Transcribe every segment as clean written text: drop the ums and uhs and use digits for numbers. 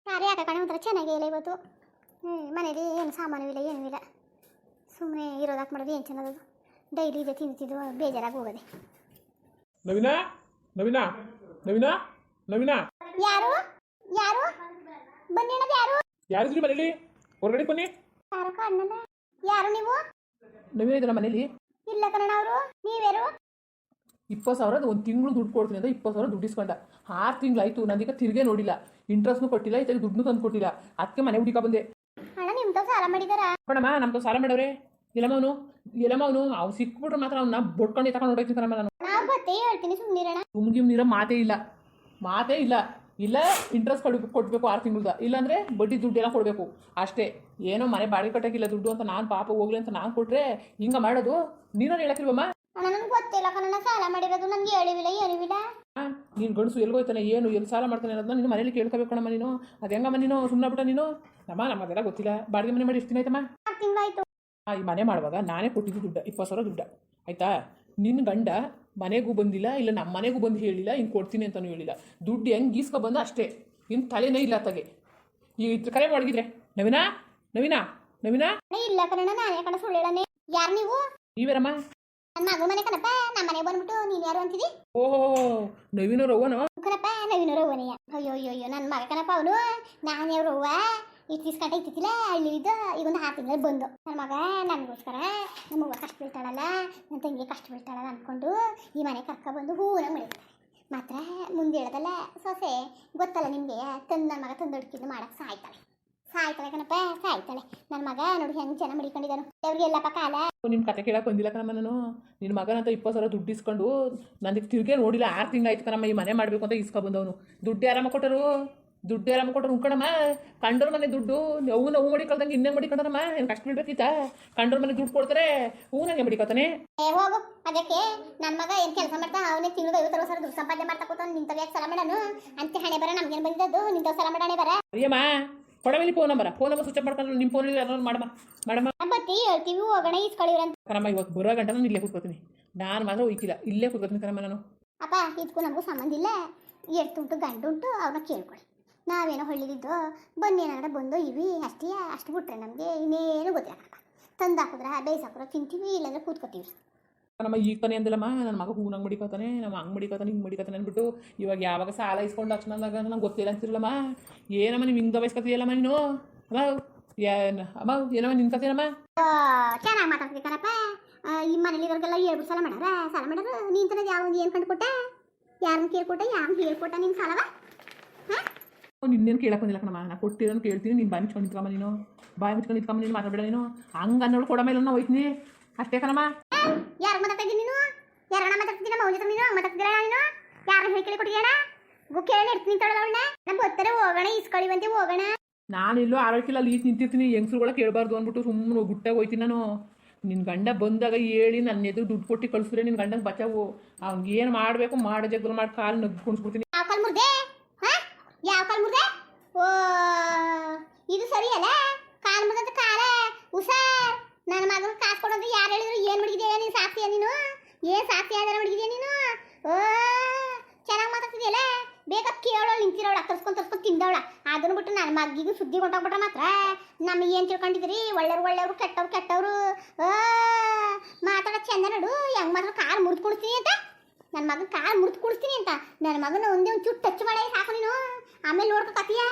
ಯಾರೇ ಯಾಕೆ ಕಣೆ ಒಂಥರ ಚೆನ್ನಾಗೇ ಇಲ್ಲ ಇವತ್ತು. ಮನೇಲಿ ಏನು ಸಾಮಾನು ಇಲ್ಲ, ಏನೂ ಇಲ್ಲ. ಸುಮ್ಮನೆ ಇರೋದಾಕ್ ಮಾಡೋದು ಏನು ಚೆನ್ನದದು. ಡೈಲಿ ಇದೆ ತಿಂದು ಬೇಜಾರಾಗಿ ಹೋಗೋದೆ. ನವೀನಾ ನವೀನಾ ನವೀನಾ ನವೀನಾ ಯಾರು ಯಾರು ಬನ್ನಿ ಅಣ್ಣದು ಯಾರು? ಯಾರಿದ್ರಿ ಮನೇಲಿ? ಹೊರಗಡೆ ಬನ್ನಿ. ಯಾರು ಕಣ್ಣಲ್ಲ? ಯಾರು ನೀವು? ನವೀನ ಇದ್ದಾರ ಮನೇಲಿ? ಇಲ್ಲ ಕಣ ಅವರು. ನೀವ್ಯಾರು? 20,000 ಒಂದು ತಿಂಗಳು ದುಡ್ಡು ಕೊಡ್ತೀನಿ ಅಂತ 20,000 ದುಡ್ಡು ಇಸ್ಕೊಂಡ. 6 ತಿಂಗಳಾಯ್ತು, ನನಗೆ ತಿರ್ಗೇ ನೋಡಿಲ್ಲ, ಇಂಟ್ರೆಸ್ಟ್ನು ಕೊಟ್ಟಿಲ್ಲ, ಇತ್ತಾಗ ದುಡ್ಡು ತಂದು ಕೊಟ್ಟಿಲ್ಲ. ಅದಕ್ಕೆ ಮನೆ ಹುಡುಕ ಬಂದೆ. ಅಣ್ಣ ನಿಮ್ದು ಸಾಲ ಮಾಡಿದಾರಾ? ಕಣಮ್ಮ ನಮ್ದು ಸಾಲ ಮಾಡವ್ರೆ. ಎಲ್ಲಮ್ಮವನು ಅವ್ನು ಸಿಕ್ಬಿಟ್ರೆ ಮಾತ್ರ ಅವ್ನ ಬೊಡ್ಕೊಂಡು ತಗೊಂಡು ಹೊಡೋಯ್ತೀನಿ ಕಣಮ್ಮ ನಾನು. ನಾವು ಬತ್ತೇ ಹೇಳ್ತೀನಿ ಸುಮ್ಮನಿರೋಣ. ನೀರೋ ಮಾತೇ ಇಲ್ಲ. ಇಲ್ಲ ಇಂಟ್ರೆಸ್ಟ್ ಕೊಡಬೇಕು 6 ತಿಂಗಳದ, ಇಲ್ಲಾಂದರೆ ಬಡ್ಡಿ ದುಡ್ಡು ಎಲ್ಲ ಕೊಡಬೇಕು ಅಷ್ಟೇ. ಏನೋ ಮನೆ ಬಾಡಿಗೆ ಕಟ್ಟೋಕ್ಕಿಲ್ಲ ದುಡ್ಡು ಅಂತ ನಾನು ಪಾಪ ಹೋಗ್ಲಿ ಅಂತ ನಾನು ಕೊಟ್ಟರೆ ಹಿಂಗೆ ಮಾಡೋದು. ನೀನು ಹೇಳಕ್ಕಿಲ್ವಮ್ಮ? ಅಣ್ಣ ನನಗೆ ಗೊತ್ತಿಲ್ಲ ಕಣ, ಸಾಲ ಮಾಡಿರೋದು ನನಗೆ ಹೇಳಿವಿಲ್ಲ ಏನಿವಿಲ್ಲ. ನೀನು ಗಂಡಸು ಎಲ್ಗೋಯ್ತಾನೆ, ಏನು ಎಲ್ಲಿ ಸಾಲ ಮಾಡ್ತಾನೆ ಅನ್ನೋದನ್ನ ನೀನು ಮನೇಲಿ ಕೇಳ್ಕೋಬೇಕು ಕಣಮ್ಮ. ನೀನು ಅದು ಹೆಂಗಮ್ಮ ನೀನು ಸುಮ್ಮನೆ ಬಿಟ್ಟ ನೀನು? ನಮಗೆಲ್ಲ ಗೊತ್ತಿಲ್ಲ. ಬಾಡಿಗೆ ಮನೆ ಮಾಡಿ ಎಷ್ಟು ದಿನ ಆಯ್ತಮ್ಮ? 6 ತಿಂಗಳಾಯ್ತು. ಈ ಮನೆ ಮಾಡುವಾಗ ನಾನೇ ಕೊಟ್ಟಿದ್ದು ದುಡ್ಡು 20,000 ದುಡ್ಡು ಆಯಿತಾ. ನಿನ್ನ ಗಂಡ ಮನೆಗೂ ಬಂದಿಲ್ಲ, ಇಲ್ಲ ನಮ್ಮ ಮನೆಗೂ ಬಂದು ಹೇಳಿಲ್ಲ ಹಿಂಗೆ ಕೊಡ್ತೀನಿ ಅಂತಲೂ ಹೇಳಿಲ್ಲ. ದುಡ್ಡು ಹೆಂಗೆ ಗೀಸ್ಕೊ ಬಂದು ಅಷ್ಟೇ, ಇನ್ನು ತಲೆನೇ ಇಲ್ಲ ತಗೆ. ಈಗ ಕರೆ ಮಾಡಿದ್ರೆ ನವೀನಾ ನವೀನಾ ನವೀನಾ ಇಲ್ಲ ಕಣ, ನಾನೇ ಕಣ ಸುಳ್ಳು ಹೇಳನೆ. ಯಾರು ನೀವು? ನೀವೇರಮ್ಮ? ನನ್ನ ಮಗು ಮನೆ ಕಣಪ್ಪ. ನಮ್ಮ ಮನೆ ಬಂದ್ಬಿಟ್ಟು ನೀನು ಯಾರು ಅಂತಿದಿ? ಓಹೋ ನವೀನವ್ರ ಅವ್ವನೋ? ಕಣಪ್ಪ ನವೀನವ್ರ ಅವ್ವನೆಯ. ಅಯ್ಯೋ ನನ್ನ ಮಗ ಕಣಪ್ಪ ಅವನು. ನಾನು ಅವ್ರ ಅವ್ವ ಇಸ್ಕೊಂಡೆ ಇತ್ತಿಲ್ಲ ಹಳ್ಳಿದ್ದು. ಈಗ ಒಂದು 6 ತಿಂಗಳು ಬಂದು ನನ್ನ ಮಗ ನನಗೋಸ್ಕರ ನಮ್ಮವ್ವ ಕಷ್ಟ ಬೀಳ್ತಾಳಲ್ಲ, ನನ್ನ ತಂಗಿ ಕಷ್ಟ ಬೀಳ್ತಾಳಲ್ಲ ಅಂದ್ಕೊಂಡು ಈ ಮನೆ ಕರ್ಕೊಬಂದು ಹೂನಾಗ ಮಾಡಿರ್ತಾರೆ. ಮಾತ್ರ ಮುಂದೆ ಹೇಳೋದಲ್ಲ ಸೊಸೆ ಗೊತ್ತಲ್ಲ ನಿಮಗೆ, ನನ್ನ ಮಗ ತಂದೊಡ್ಕಿದ್ದು ಮಾಡಕ್ಕೆ ಸಾಯ್ತಾಳೆ ಕಣಪ್ಪ, ಸಾಯ್ತಾಳೆ. ನನ್ನ ಮಗ ನೋಡಿ ಹೆಂಗೆ ಜನ ಮಡಿಕೊಂಡಿದ್ದಾನು. ಅವ್ರಿಗೆ ಎಲ್ಲಪ್ಪ ಕಾಲ. ನಿಮ್ಮ ಕತೆ ಕೇಳಕ್ಕೆ ಬಂದಿಲ್ಲ ಕಣಮ್ಮ ನಾನು. ನಿನ್ನ ಮಗನಂತ 20,000 ದುಡ್ಡು ಇಸ್ಕೊಂಡು ನನಗೆ ತಿರುಗೇ ನೋಡಿಲ್ಲ. 6 ತಿಂಗಳಾಯ್ತು ಕಣಮ್ಮ ಈ ಮನೆ ಮಾಡಬೇಕು ಅಂತ ಇಸ್ಕೊಬಂದವನು. ದುಡ್ಡು ಆರಾಮ ಕೊಟ್ಟರು ಉಂಕಣಮ್ಮ. ಕಂಡೋರ್ ಮನೆ ದುಡ್ಡು ನೋವು ಮಡಿಕೊಳ್ದಂಗೆ ಇನ್ನೇನು ಮಡಿಕೊಂಡಮ್ಮ? ಏನು ಕಷ್ಟ ಬೀಳ್ಬೇಕಿತ್ತ? ಕಂಡೋರ್ ಮನೆ ದುಡ್ಡು ಕೊಡ್ತಾರೆ, ನಂಗೆ ಮಡಿಕೊತಾನೆ. ಹೋಗು. ಅದಕ್ಕೆ ನನ್ನ ಮಗ ಏನು ಕೆಲಸ ಮಾಡ್ತಾ ಅವನೇ ತಿಂಗಳು 50,000 ದುಡ್ಡು ಸಂಪಾದನೆ ಮಾಡ್ತಾ ಕೂತಾನೆ. ನಿಂತವ ಯಾಕೆ ಸಾಲ ಮಾಡೋನು ಅಂತ ಹಣೆ ಬರ ನಮ್ಗೇನು ಬಂದಿದ್ದು? ನಿಂತವ ಸಾಲ ಮಾಡಾಣೆ ಬರ. ಅಯ್ಯಮ್ಮ ಕೊಡಮೇಲೆ ಫೋನ್ ನಂಬರ್ ಸ್ವಿಚ್ ಆಫ್ ಮಾಡ್ಕೊಂಡು ನಿಮ್ಮ ಫೋನಲ್ಲಿ ಯಾರು ಮಾಡಮ್ಮ ಬತ್ತಿ ಹೇಳ್ತೀವಿ ಹೋಗೋಣ ಇಸ್ಕೊಳ್ಳಿವ್ರಂತ. ಕಣಮ್ಮ ಇವತ್ತು ಬರೋ ಗಂಟೆ ನಾನು ಇಲ್ಲೇ ಕೂತ್ಕೋತೀನಿ. ನಾನು ಮಾತ್ರ ಹೋಯ್ತಿಲ್ಲ, ಇಲ್ಲೇ ಕೂತ್ಕೋತೀನಿ ಕಣಮ್ಮ ನಾನು. ಅಪ್ಪ ಇದಕ್ಕೂ ನಮಗೂ ಸಂಬಂಧ ಇಲ್ಲ. ಎಷ್ಟುಂಟು ಗಂಡು ಉಂಟು, ಅವ್ರನ್ನ ಕೇಳ್ಕೊಳ್ಳಿ. ನಾವೇನೋ ಹೊಳ್ಳಿದ್ದು ಬನ್ನಿ ಏನಾರ ಬಂದು ಇವಿ ಅಷ್ಟು ಬಿಟ್ರೆ ನಮಗೆ ಇನ್ನೇನು ಗೊತ್ತಿಲ್ಲ ಕಣಪ್ಪ. ತಂದು ಹಾಕಿದ್ರೆ ಬೇಯಿಸಾಕಿದ್ರೆ ತಿಂತೀವಿ, ಇಲ್ಲಾಂದ್ರೆ ಕೂತ್ಕೋತೀವಿ. ನಮ್ಮ ಈಗ ತಾನೇ ಅಂದಿಲ್ಲಮ್ಮ ನನ್ನ ಮಗ ಹೂನಂಗೆ ಮಡಿಕೋತಾನೆ, ನಮ್ಮ ಹಂಗೆ ಮಡಿಕೋತಾನೆ ಹಿಂಗೆ ಮಡಿಕೋತಾನೆ ಅಂದ್ಬಿಟ್ಟು ಇವಾಗ ಯಾವಾಗ ಸಾಲ ಇಸ್ಕೊಂಡು ತಕ್ಷಣದಾಗ ನಂಗೆ ಗೊತ್ತಿಲ್ಲ ಅಂತಿರಲ್ಲಮ್ಮ. ಏನಮ್ಮ ನೀವು ಹಿಂಗೆ ದಬಾಯಿಸ್ಕೊತೀಯಲ್ಲಮ್ಮ ನೀನು? ಅಮ್ಮ ಏನಮ್ಮ ನಿನ್ನ ಕಥೆನಮ್ಮ? ಚೆನ್ನಾಗಿ ಮಾತಾಡ್ತೀವಿ ಕಣಪ್ಪ. ಈ ಮನೇಲಿ ಇರೋರಿಗೆಲ್ಲ 2 ಸಾಲ ಮಾಡೋರು ನೀನು ತನಕ ಯಾವ ಏನು ಕಂಡುಕೊಟ್ಟೆ? ಯಾರನ್ನ ಕೇಳ್ಕೊಟ್ಟೆ? ಯಾರನ್ನ ಹೇಳ್ಕೊಟ್ಟ ನಿನ್ನ ಸಾಲವ? ನಿನ್ನೇನು ಕೇಳಕ್ಕೆ ಬಂದಿಲ್ಲ ಕಣಮ್ಮ. ನಾನು ಕೊಟ್ಟಿರೋನು ಕೇಳ್ತೀನಿ, ನೀನು ಬಾಯಿ ಮುಚ್ಕೊಂಡು ನಿಂತ್ಕೊಂಬ, ನೀನು ಬಾಯಿ ಮುಚ್ಕೊಂಡು ನಿಂತ್ಕೊಂಬ, ನೀನು ಮಾತಾಡಬೇಡ ನೀನು. ಹಂಗೆ ಅನ್ನೋಳು ಕೊಡ ಮೇಲೆ ನಾವು ಹೋಯ್ತೀನಿ ಅಷ್ಟೇ ಕಣಮ್ಮ. ಯಾರು ಮಾತಾಡ್ತಾ ಇದ್ದೀನಿ ನೀನು? ಯಾರನ್ನ ಮಾತಾಡ್ತಿದ್ದೀನ? ಮೌಲ್ಯ ನೀನು ಹಂಗೆ ಮಾತಾಡ್ತಿದ್ದೀರ? ನೀನು ಯಾರನ್ನ ಹೇಳಿ ಕೇಳಿ ಕೊಟ್ಟಿದ್ದೀಣ? ಕೇಳಿ ಇಡ್ತೀನಿ ನಿಂತಾಳಲ್ಲ ಅವಳನ್ನ. ನಮ್ಗೆ ಗೊತ್ತಾರೆ ಹೋಗೋಣ ಇಸ್ಕೊಳ್ಳಿವಂತೆ ಹೋಗೋಣ. ನಾನಿಲ್ಲೋ ಆರೋಗ್ಯಕ್ಕಿಲ್ಲ ಅಲ್ಲಿ ನಿಂತಿರ್ತೀನಿ. ಹೆಂಗಸ್ರುಗಳ ಕೇಳಬಾರ್ದು ಅಂದ್ಬಿಟ್ಟು ಸುಮ್ಮನೆ ಗುಟ್ಟಾಗಿ ಹೋಯ್ತೀನಿ ನಾನು. ನಿನ್ನ ಗಂಡ ಬಂದಾಗ ಹೇಳಿ ನನ್ನ ಎದುರು ದುಡ್ಡು ಕೊಟ್ಟು ಕಳಿಸಿದ್ರೆ ನಿನ್ನ ಗಂಡಗೆ ಬಚಾವು. ಅವ್ನಿಗೆ ಏನು ಮಾಡಬೇಕು ಮಾಡೋ ಜಗ್ಗಲು ಮಾಡಿ ಕಾಲು ನಗ್ಗಿಸ್ಬಿಡ್ತೀನಿ. ಯಾವ ಕಾಲು ಮುರ್ದೆ? ಯಾವ ಕಾಲು ಮುರ್ದೆ? ಓ ಇದು ಸರಿಯಲ್ಲ. ಕಾಲು ಮುರ್ದಂತ ಕಾಲ ಹುಷಾರ್. ನನ್ನ ಮಗನ ಕಾಸು ಕೊಡೋದು ಯಾರು ಹೇಳಿದ್ರು? ಏನು ಮಡಗಿದೆಯಾ ನೀನು? ಸಾಕ್ತಿಯ ನೀನು? ಏನು ಸಾಕ್ತಿಯ ಅಂದ್ರೆ ಮಡಗಿದೆಯಾ ನೀನು? ಓ ಚೆನ್ನಾಗಿ ಮಾತಾಡ್ತಿದೆಯಲ್ಲ. ಬೇಗ ಕೇಳೋಳು ನಿಂತಿರೋಳು ತರ್ಸ್ಕೊಂಡು ತಿಂದವಳ. ಅದನ್ನು ಬಿಟ್ಟು ನನ್ನ ಮಗಿಗೂ ಸುದ್ದಿ ಹೊಂಟೋಗ್ಬಿಟ್ರೆ ಮಾತ್ರ ನಮಗೆ ಏನು ತಿಳ್ಕೊಂಡಿದ್ರಿ? ಒಳ್ಳೆಯವರು ಕೆಟ್ಟವರು ಮಾತಾಡೋ ಚಂದ ನೋಡು. ಹೆಂಗೆ ಮಾತ್ರ ಕಾಲು ಮುರಿದು ಕೊಡ್ತೀನಿ ಅಂತ, ನನ್ನ ಮಗನ ಕಾಲು ಮುರಿದು ಕೊಡ್ತೀನಿ ಅಂತ. ನನ್ನ ಮಗನ ಒಂದೇ ಒಂದು ಚೂರು ಟಚ್ ಮಾಡಿ ಸಾಕು ನೀನು. ಆಮೇಲೆ ನೋಡ್ಕೊತೀಯ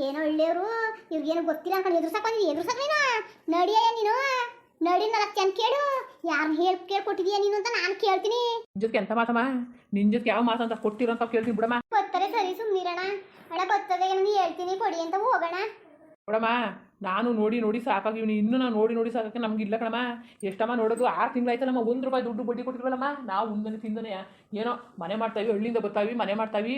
ಏನೋ ಒಳ್ಳೆಯವರು ಇವ್ರಿಗೇನು ಗೊತ್ತಿಲ್ಲ ಅನ್ಕೊಂಡು ಎದುರ್ಸಕ್ಕೆ ನೀನು ನಡಿಯ ನೀನು. ನಡಿ 4 ಜನ ಕೇಳು ಯಾರನ್ನ ಕೇಳ್ಕೊಟ್ಟಿದೀಯ ನೀನು ಅಂತ ನಾನು ಕೇಳ್ತೀನಿ. ನಿನ್ ಜೊತೆ ಎಂತ ಮಾತಮ್ಮ? ನಿನ್ ಜೊತೆ ಯಾವ ಮಾತಂತ ಕೊಟ್ಟಿರೋಂತ ಕೇಳ್ತೀನಿ ಬಿಡಮ್ಮ. ಬರ್ತಾರೆ ಸರಿ ಸುಮ್ಮನಿರೋಣ. ಅಣ್ಣ ಬರ್ತದೆ ನಾನು ಹೇಳ್ತೀನಿ ಕೊಡಿ ಅಂತ ಹೋಗೋಣ. ನೋಡಮ್ಮ ನಾನು ನೋಡಿ ಸಾಕಾಗಿವ್ನಿ. ಇನ್ನೂ ನಾನು ನೋಡಿ ಸಾಕಕ್ಕೆ ನಮ್ಗೆ ಇಲ್ಲ ಕಣಮ್ಮ. ಎಷ್ಟಮ್ಮ ನೋಡೋದು? 6 ತಿಂಗಳಾಯ್ತಲ್ಲಮ್ಮ. ₹1 ದುಡ್ಡು ಬಡ್ಡಿ ಕೊಟ್ಟಿಲ್ವಲ್ಲಮ್ಮ. ನಾವು ಮುಂದೆ ತಿಂದನೆ ಏನೋ ಮನೆ ಮಾಡ್ತಾವಿ, ಹಳ್ಳಿಯಿಂದ ಬರ್ತಾವಿ, ಮನೆ ಮಾಡ್ತಾವಿ.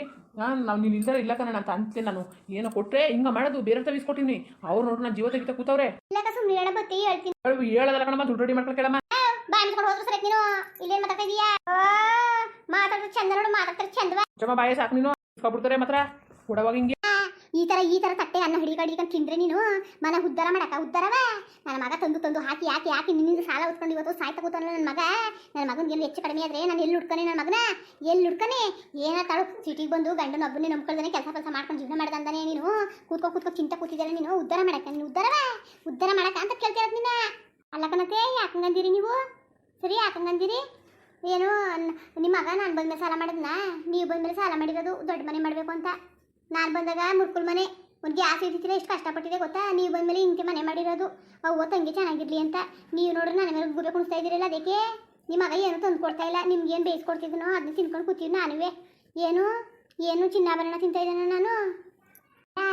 ನಾವು ನೀನು ಇಲ್ದಾರ ಇಲ್ಲ ಕಣ ಅಂತ ಅಂತೀನಿ ನಾನು. ಏನೋ ಕೊಟ್ಟರೆ ಹಿಂಗೆ ಮಾಡೋದು ಬೇರೆ ತವಿಸ್ಕೊಟ್ಟಿನಿ. ಅವ್ರು ನೋಡ್ರಿ ನಾನು ಜೀವ ತೆಗಿತಾ ಕೂತವ್ರೆ. ಇಲ್ಲ ಸುಮ್ಮನಿರೋಣ ಬತ್ತಿ ಹೇಳ್ತೀನಿ. ಹೇಳೋದಲ್ಲ ಕಣಮ್ಮ, ದುಡ್ಡು ರೆಡಿ ಮಾಡ್ಕೊಳ ಕೇಳಮ್ಮ. ಬಾಯಿ ಮುಚ್ಕೊಂಡು ಹೋದ್ರು ಸರಿ ನೀನು. ಇಲ್ಲೇನು ಮಾತಾಡ್ತಾ ಇದೀಯಾ? ಮಾತಾಡ್ತಾರೆ ಚಂದ ನೋಡು, ಮಾತಾಡ್ತಾರೆ ಚಂದವಾ. ಚಮ್ಮ ಬಾಯಿ ಸಾಕು ನೀನು ಇಸ್ಕೊಬಿಡ್ತಾರೆ ಮಾತ್ರ ಕೊಡವಾಗ ಹಿಂಗೆ ಈ ತರ ತಟ್ಟೆ ಅನ್ನ ಹಿಡಿಕೊಂಡು ತಿಂದ್ರೆ ನೀನು ಮನೆ ಉದ್ಧಾರ ಮಾಡಕ ಉದ್ಧಾರವ ನನ್ನ ಮಗ ತಂದು ತಂದು ಹಾಕಿ ಹಾಕಿ ಹಾಕಿ ನಿನ್ನಿಂದ ಸಾಲ ಹೊತ್ಕೊಂಡು ಇವತ್ತು ಸಾಯ್ತಾ ಕೂತಾನಲ್ಲ ನನ್ನ ಮಗನಿಗೆ ಎಲ್ಲಿ ಹೆಚ್ಚು ಕಡಿಮೆ ಆದರೆ ನಾನು ಎಲ್ಲಿ ಹುಡ್ಕನೆ ನನ್ನ ಮಗನ ಎಲ್ಲಿ ಹುಡ್ಕನೆ ತಾಳು ಸಿಟಿಗೆ ಬಂದು ಗಂಡನ ಒಬ್ಬನೇ ನಂಬ್ಕೊಳ್ದಾನೆ ಕೆಲಸ ಮಾಡ್ಕೊಂಡು ಜೀವನ ಮಾಡ್ದಂತಾನೆ ನೀನು ಕೂತ್ಕೊ ಚಿಂತೆ ಕೂತಿದ್ದಾನೆ ನೀನು ಉದ್ಧಾರ ಮಾಡಕ್ಕೆ ನೀನು ಉದ್ಧಾರ ಮಾಡಕ್ಕೆ ಅಂತ ಕೇಳ್ತಿರೋದು ನಿನ್ನ ಅಲ್ಲ ಕಣತೆ ಯಾಕಂಗಂದಿರಿ ನೀವು ಸರಿ ಯಾಕಂಗಂದಿರಿ ಏನು ನಿಮ್ಮ ಮಗ ನಾನು ಬಂದ್ಮೇಲೆ ಸಾಲ ಮಾಡಿದ್ನ ನೀವು ಬಂದ್ಮೇಲೆ ಸಾಲ ಮಾಡಿರೋದು ದೊಡ್ಡ ಮನೆ ಮಾಡಬೇಕು ಅಂತ ನಾನು ಬಂದಾಗ ಮುರ್ಕುಲ್ ಮನೆ ಒಂದು ಗ್ಯಾಸ್ ಇದ್ದಿದ್ರೆ ಎಷ್ಟು ಕಷ್ಟಪಟ್ಟಿದೆ ಗೊತ್ತಾ ನೀವು ಬಂದಮೇಲೆ ಇಂತೆ ಮನೆ ಮಾಡಿರೋದು ಅವ್ವ ತಂಗಿ ಚೆನ್ನಾಗಿರ್ಲಿ ಅಂತ ನೀವು ನೋಡ್ರಿ ನನ್ನ ಮೇಲೆ ಗುಬೆ ಕುಣಿಸ್ತಾ ಇದ್ದೀರಲ್ಲ ಅದಕ್ಕೆ ನಿಮ್ಮ ಮಗ ಏನು ತಂದು ಕೊಡ್ತಾ ಇಲ್ಲ ನಿಮ್ಗೇನು ಬೇಯಿಸ್ಕೊಡ್ತಿದ್ದೀನೋ ಅದನ್ನ ತಿನ್ಕೊಂಡು ಕೂತಿದ್ದು ನಾನುವೇ ಏನು ಚಿನ್ನಾಭರಣ ತಿಂತಾ ಇದ್ದಾನೆ ನಾನು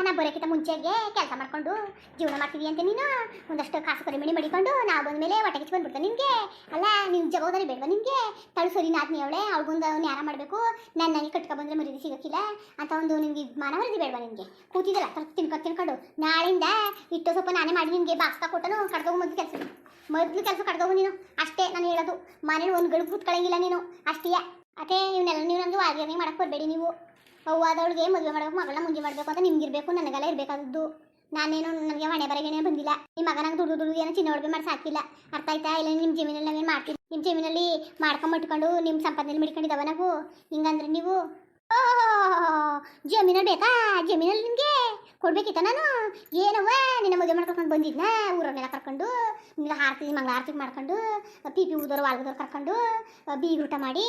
ನಾ ಬರೋಕ್ಕಿಂತ ಮುಂಚೆಗೆ ಕೆಲಸ ಮಾಡ್ಕೊಂಡು ಜೀವನ ಮಾಡ್ತೀವಿ ಅಂತ ನೀನು ಒಂದಷ್ಟು ಕಾಸು ಕಡಿಮೆ ಮಾಡಿಕೊಂಡು ನಾವು ಬಂದಮೇಲೆ ಹೊಟ್ಟೆ ಕಿಚ್ಚು ಬಂದ್ಬಿಡ್ತಾನೆ ನಿಮಗೆ ಅಲ್ಲ ನಿಮ್ಮ ಜವಾಬ್ದಾರಿ ಬೇಡವಾ ನಿಮಗೆ ತಳು ಸರಿ ನಾದ್ನಿ ಅವಳೆ ಅವ್ಳಿಗೊಂದು ನ್ಯಾರ ಮಾಡಬೇಕು ನನಗೆ ಕಟ್ಕೊಬಂದ್ರೆ ಮರ್ಯಾದೆ ಸಿಗೋಕ್ಕಿಲ್ಲ ಅಂತ ಒಂದು ನಿಮಗೆ ಮಾನವರಿದಿ ಬೇಡವಾ ನಿಮಗೆ ಕೂತಿದ್ದಲ್ಲ ತಿನ್ಕೊಂಡು ನಾಳೆಯಿಂದ ಇಟ್ಟು ಸ್ವಲ್ಪ ನಾನೇ ಮಾಡಿ ನಿಮಗೆ ಬಾಕ್ಸ್ತಾ ಕೊಟ್ಟನು ಕಡ್ದೋಗು ಮೊದಲು ಕೆಲಸ ಕಡ್ದೋಗು ನೀನು ಅಷ್ಟೇ ನಾನು ಹೇಳೋದು ಮನೇಲಿ ಒಂದು ಗಡುಗು ಕೂತ್ಕೊಳ್ಳಂಗಿಲ್ಲ ನೀನು ಅಷ್ಟೇ ಅದೇ ಇವನ್ನೆಲ್ಲ ನೀವು ನನಗೆ ವಾಗ್ಯಾನೆ ಮಾಡಕ್ಕೆ ಬರಬೇಡಿ ನೀವು ಅವ್ವಾದವಳಿಗೆ ಮದುವೆ ಮಾಡಬೇಕು ಮಗಳನ್ನ ಮುಂಜೆ ಮಾಡಬೇಕು ಅಂತ ನಿಮ್ಗಿರ್ಬೇಕು ನನಗೆಲ್ಲ ಇರಬೇಕಾದದ್ದು ನಾನೇನು ನನಗೆ ಮನೆ ಬರಗೇನೆ ಬಂದಿಲ್ಲ ನಿಮ್ಮ ಮಗ ನಂಗೆ ದುಡ್ಡು ಏನೋ ಚಿನ್ನ ಒಡವೆ ಮಾಡಿ ಸಾಕಿಲ್ಲ ಅರ್ಥ ಆಯ್ತಾ ಇಲ್ಲ ನಿಮ್ಮ ಜಮೀನಲ್ಲಿ ನಾವೇನು ಮಾಡ್ತೀವಿ ನಿಮ್ಮ ಜಮೀನಲ್ಲಿ ಮಾಡ್ಕೊಂಬಿಟ್ಕೊಂಡು ನಿಮ್ಮ ಸಂಪಾದನೆ ಮಿಡ್ಕೊಂಡಿದ್ದಾವ ನಾವು ಹಿಂಗಂದ್ರೆ ನೀವು ಜಮೀನಲ್ಲಿ ಬೇಕಾ ಜಮೀನಲ್ಲಿ ನಿಮಗೆ ಕೊಡ್ಬೇಕಿತ್ತ ನಾನು ಏನವ್ವ ನಿನ್ನ ಮದುವೆ ಮಾಡ್ಕೊಂಡು ಬಂದಿದ್ನ ಊರನ್ನೆಲ್ಲ ಕರ್ಕೊಂಡು ನಿಮ್ಗೆ ಆರ್ತಿ ಮಂಗಳ ಆರ್ತಿ ಮಾಡ್ಕೊಂಡು ಪಿ ಊದೋರು ವಾಲ್ಗದವ್ರು ಕರ್ಕೊಂಡು ಬೀಗೂಟ ಮಾಡಿ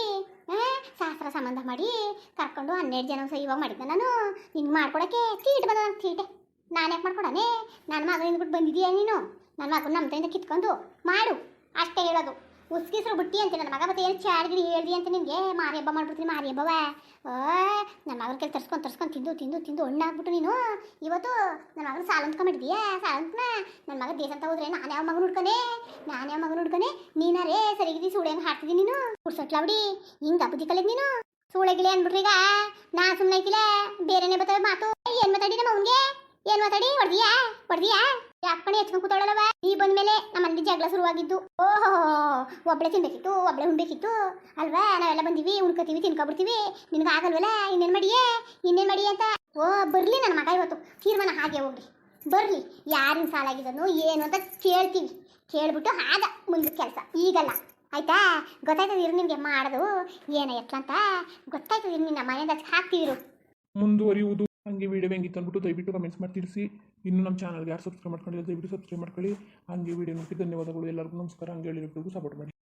ಶಾಸ್ತ್ರ ಸಂಬಂಧ ಮಾಡಿ ಕರ್ಕೊಂಡು 12 ಜನ ಇವಾಗ ಮಾಡಿದ್ದೆ ನಾನು ನಿಂಗೆ ಮಾಡ್ಕೊಡೋಕ್ಕೆ ತೀಟೆ ಬಂದ ತೀಟೆ ನಾನು ಯಾಕೆ ಮಾಡ್ಕೊಡಾನೆ ನನ್ನ ಮಗನಿಂದ ಬಿಟ್ಟು ಬಂದಿದ್ದೀಯ ನೀನು ನನ್ನ ಮಗನ ನಮ್ಮ ಕೈಯಿಂದ ಕಿತ್ಕೊಂಡು ಮಾಡು ಅಷ್ಟೇ ಹೇಳೋದು ಉಸ್ಕಿಸ್ರು ಬಿಟ್ಟಿ ಅಂತ ನನ್ನ ಮಗ ಮತ್ತೆ ಏನು ಚಾರ್ಗಿರಿ ಹೇಳ್ದಿ ಅಂತ ನಿನಗೆ ಮಾರಿ ಹಬ್ಬ ಮಾಡ್ಬಿಡ್ತೀನಿ ಮಾರಿ ಹಬ್ಬವ ನನ್ನ ಮಗನ ಕೈ ತರ್ಸ್ಕೊಂಡು ತಿಂದು ಹಣ್ಣಾಗ್ಬಿಟ್ಟು ನೀನು ಇವತ್ತು ನನ್ನ ಮಗನ ಸಾಲ ಅಂದ್ಕೊಂಡಿದ್ದೀಯಾ ಸಾಲ ಅಂತ ನನ್ನ ಮಗ ದೇಶ ಅಂತ ಹೋದ್ರೆ ನಾನು ಯಾವ ಮಗನ ಹುಡ್ಕನೆ ನೀನಾರೇ ಸರಿಗಿದ್ದು ಸೂಳೆ ಹೆಂಗೆ ಹಾಕ್ತಿದ್ದೀನಿ ನೀನು ಕುಡ್ಸಟ್ಲವಡಿ ಹಿಂಗೆ ಬುದ್ಧಿ ಕಲಿದ್ ನೀನು ಸೂಳೆಗಿಳೆ ಅಂದ್ಬಿಟ್ರಿ ಈಗ ನಾ ಸುಮ್ಮನೆ ಐತಿಲ್ಲ ಬೇರೆನೇ ಬರ್ತವೆ ಮಾತು ಏನು ಮಾತಾಡಿ ನಮ್ಮ ಅವನಿಗೆ ಏನು ಮಾತಾಡಿ ಹೊಡ್ದಿಯಾ ಯಾಕಣೆ ಹೆಚ್ಕೊಂಡು ಕೂತಾಳಲ್ಲವ ಈ ಬಂದ್ಮೇಲೆ ನಮ್ಮ ಮನೇಲಿ ಜಗಳ ಶುರುವಾಗಿದ್ದು ಓಹೋ ಒಬ್ಬಳೆ ತಿನ್ಬೇಕಿತ್ತು ಒಬ್ಬಳೆ ಉಣ್ಬೇಕಿತ್ತು ಅಲ್ವಾ ನಾವೆಲ್ಲ ಬಂದೀವಿ ಉಣ್ಕೋತೀವಿ ತಿನ್ಕೊಬಿಡ್ತೀವಿ ನಿನ್ಗೆ ಆಗಲ್ವಲ್ಲ ಇನ್ನೇನು ಮಾಡಿ ಅಂತ ಓ ಬರಲಿ ನನ್ನ ಮಗ ಇವತ್ತು ತೀರ್ಮಾನ ಹಾಗೆ ಹೋಗ್ರಿ ಬರಲಿ ಯಾರಿನ ಸಾಲ ಆಗಿದ್ದನು ಏನು ಅಂತ ಕೇಳ್ಬಿಟ್ಟು ಆಗ ಮುಂದೆ ಕೆಲಸ ಈಗಲ್ಲ ಆಯ್ತಾ ಗೊತ್ತಾಯ್ತದ ಇರು ನಿಮಗೆ ಮಾಡೋದು ಏನೋ ಎಟ್ಲಂತ ಗೊತ್ತಾಯ್ತದ ಇರು ನಿನ್ನ ಮನೆಯಿಂದ ಹಾಕ್ತಿದ್ರು ಮುಂದುವರಿಯುವುದು ಹಂಗೆ ವಿಡಿಯೋ ಹೆಂಗಿತ್ತು ಅಂದ್ಬಿಟ್ಟು ದಯವಿಟ್ಟು ಕಮೆಂಟ್ಸ್ ಮಾಡಿ ತಿಳಿಸಿ ಇನ್ನು ನಮ್ಮ ಚಾನಲ್ಗೆ ಯಾರು ಸಬ್ಸ್ಕ್ರೈಬ್ ಮಾಡ್ಕೊಂಡಿಲ್ಲ ದಯವಿಟ್ಟು ಸಬ್ಸ್ಕ್ರೈಬ್ ಮಾಡ್ಕೊಳ್ಳಿ ಹಂಗೆ ವಿಡಿಯೋ ನೋಡಿ ಧನ್ಯವಾದಗಳು ಎಲ್ಲರಿಗೂ ನಮಸ್ಕಾರ ಹಂಗೆ ಹೇಳಿರೋದು ಸಪೋರ್ಟ್ ಮಾಡಿ